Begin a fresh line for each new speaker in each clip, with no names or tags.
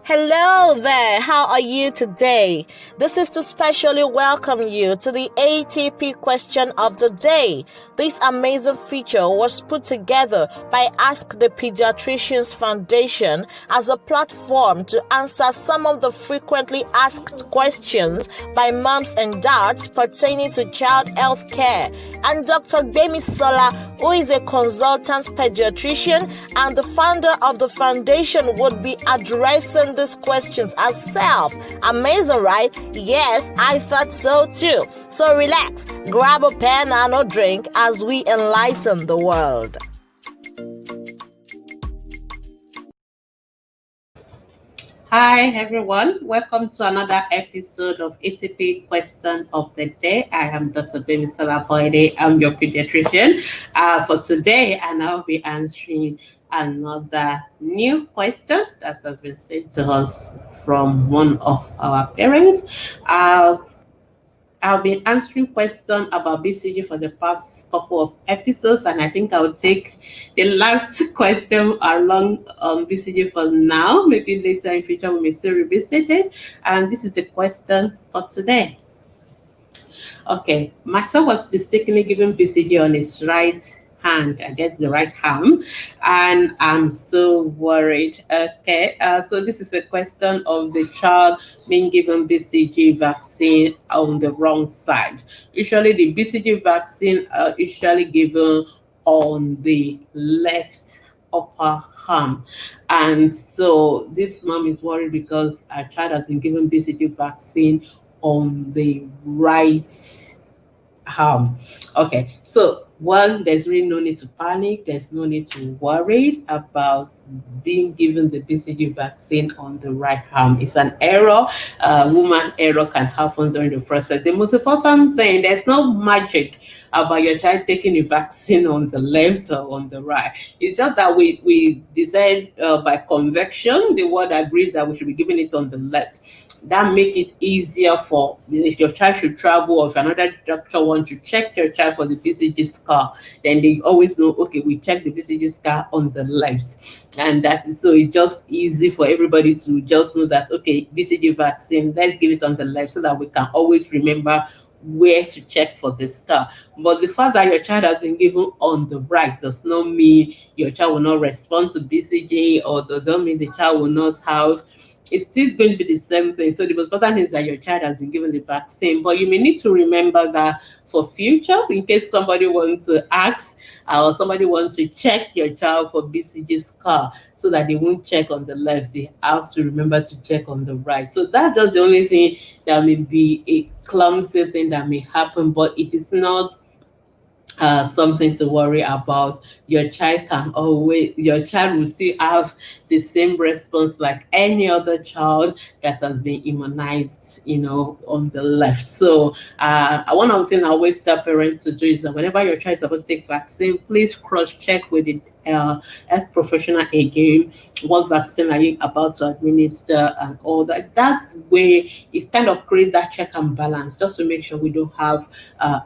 Hello there, how are you today? This is to specially welcome you to the ATP question of the day. This amazing feature was put together by Ask the Pediatricians Foundation as a platform to answer some of the frequently asked questions by moms and dads pertaining to child health care. And Dr. Gbemisola, who is a consultant pediatrician and the founder of the foundation, would be addressing these questions herself. Amazing, right? Yes, I thought so too. So relax, grab a pen and a drink as we enlighten the world.
Hi everyone, welcome to another episode of ATP Question of the Day. I am Dr. Gbemisola Boyede. I'm your pediatrician for today, and I'll be answering another new question that has been sent to us from one of our parents. I've been answering questions about BCG for the past couple of episodes, and I think I'll take the last question along on BCG for now. Maybe later in future we may still revisit it. And this is a question for today. Okay, my son was mistakenly given BCG on his right hand, against the right arm, and I'm so worried. Okay, so this is a question of the child being given BCG vaccine on the wrong side. Usually the BCG vaccine are usually given on the left upper arm, and so this mom is worried because her child has been given BCG vaccine on the right arm. Okay, so one, there's really no need to panic. There's no need to worry about being given the BCG vaccine on the right arm. It's an error. Woman error can happen during the process. The most important thing, there's no magic about your child taking the vaccine on the left or on the right. It's just that we decide by convection, the word agrees that we should be giving it on the left. That make it easier for if your child should travel, or if another doctor wants to check your child for the BCG scar, then they always know, okay, we check the BCG scar on the left. And that is so it's just easy for everybody to just know that, okay, BCG vaccine, let's give it on the left so that we can always remember where to check for the scar. But the fact that your child has been given on the right does not mean your child will not respond to BCG, or does not mean the child will not have. It's still going to be the same thing. So the most important is that your child has been given the vaccine. But you may need to remember that for future, in case somebody wants to ask or somebody wants to check your child for BCG scar, so that they won't check on the left, they have to remember to check on the right. So that's just the only thing that may be a clumsy thing that may happen, but it is not something to worry about. Your child will still have the same response like any other child that has been immunized, on the left. So one of the things I always tell parents to do is that whenever your child is supposed to take vaccine, please cross-check with the health professional again. What vaccine are you about to administer and all that? That's where it's kind of create that check and balance, just to make sure we don't have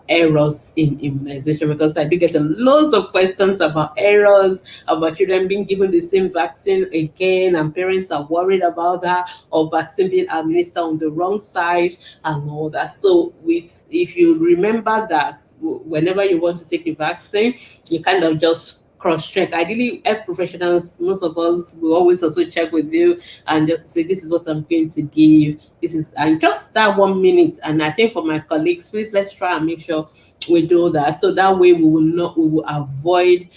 errors in immunization, because I do get loads of questions about errors, about children being given the same vaccine again, and parents are worried about that, or vaccine being administered on the wrong side and all that. So if you remember that whenever you want to take the vaccine, you kind of just cross-check. Ideally, health professionals, most of us will always also check with you and just say, this is what I'm going to give. This is, and just that 1 minute. And I think for my colleagues, please let's try and make sure we do that. So that way we will avoid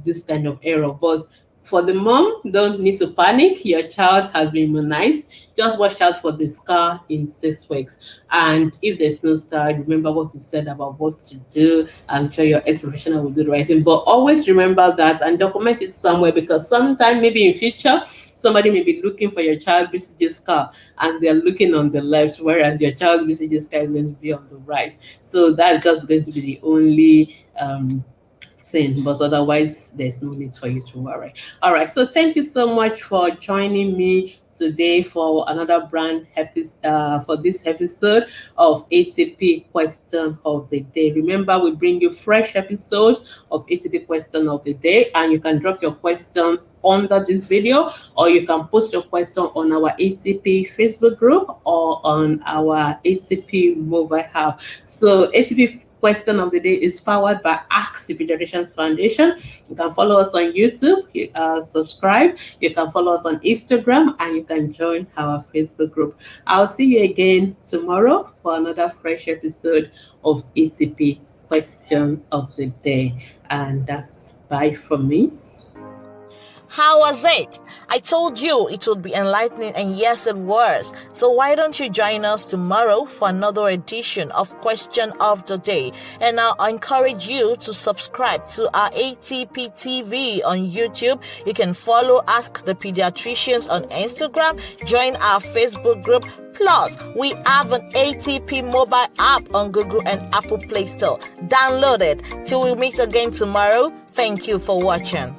this kind of error. But for the mom, don't need to panic. Your child has been immunized. Just watch out for the scar in 6 weeks. And if there's no scar, remember what we've said about what to do. I'm sure your health professional will do the right thing. But always remember that and document it somewhere, because sometime, maybe in future, somebody may be looking for your child BCG scar and they're looking on the left, whereas your child BCG scar is going to be on the right. So that's just going to be the only thing, but otherwise there's no need for you to worry. All right, so thank you so much for joining me today for another brand for this episode of ATP Question of the Day. Remember, we bring you fresh episodes of ATP Question of the Day, and you can drop your question under this video, or you can post your question on our ATP Facebook group or on our ATP mobile app. So ATP Question of the Day is powered by Ask the Pediatricians Foundation. You can follow us on YouTube, subscribe. You can follow us on Instagram, and you can join our Facebook group. I'll see you again tomorrow for another fresh episode of ATP Question of the Day. And that's bye from me.
How was it? I told you it would be enlightening, and yes, it was. So why don't you join us tomorrow for another edition of Question of the Day? And I encourage you to subscribe to our ATP TV on YouTube. You can follow Ask the Pediatricians on Instagram. Join our Facebook group. Plus, we have an ATP mobile app on Google and Apple Play Store. Download it. Till we meet again tomorrow, thank you for watching.